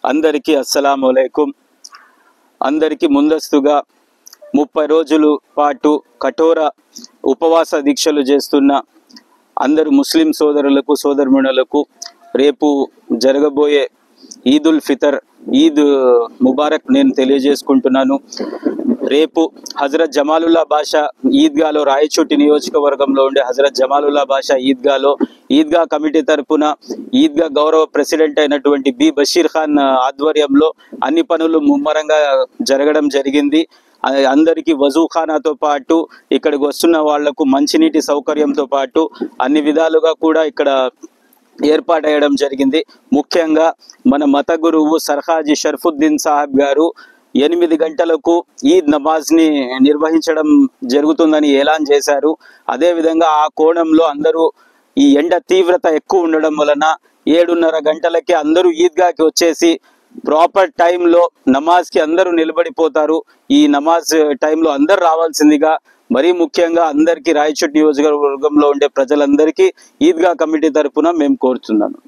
అందరికీ అస్సలాము అలైకుం. అందరికీ ముందస్తుగా 30 రోజుల పాటు కఠోర ఉపవాస దీక్షలు చేస్తున్న అందరు ముస్లిం సోదరులకు సోదరుమణులకు రేపు జరగబోయే ఈదుల్ ఫితర్ ఈద్ ముబారక్ నేను తెలియజేసుకుంటున్నాను. రేపు హజరత్ జమాలుల్లా బాషా ఈద్గాలో రాయచోటి నియోజకవర్గంలో ఉండే హజరత్ జమాలుల్లా బాషా ఈద్గాలో ఈద్గా కమిటీ తరపున ఈద్గా గౌరవ ప్రెసిడెంట్ అయినటువంటి బి బషీర్ ఖాన్ ఆధ్వర్యంలో అన్ని పనులు ముమ్మరంగా జరగడం జరిగింది. అందరికీ వజూఖానాతో పాటు ఇక్కడికి వస్తున్న వాళ్లకు మంచినీటి సౌకర్యంతో పాటు అన్ని విధాలుగా కూడా ఇక్కడ ఏర్పాటయ్యడం జరిగింది. ముఖ్యంగా మన మత గురువు సర్హాజీ షర్ఫుద్దీన్ సాహెబ్ గారు 8 గంటలకు ఈద్ నమాజ్ని నిర్వహించడం జరుగుతుందని ఏలాన్ చేశారు. అదేవిధంగా ఆ కోణంలో అందరూ ఈ ఎండ తీవ్రత ఎక్కువ ఉండడం వలన 7:30 గంటలకి అందరూ ఈద్గాకి వచ్చేసి ప్రాపర్ టైంలో నమాజ్కి అందరూ నిలబడిపోతారు. ఈ నమాజ్ టైంలో అందరు రావాల్సిందిగా మరీ ముఖ్యంగా అందరికీ రాయచోటి నియోజకవర్గంలో ఉండే ప్రజలందరికీ ఈద్గా కమిటీ తరపున మేము కోరుతున్నాను.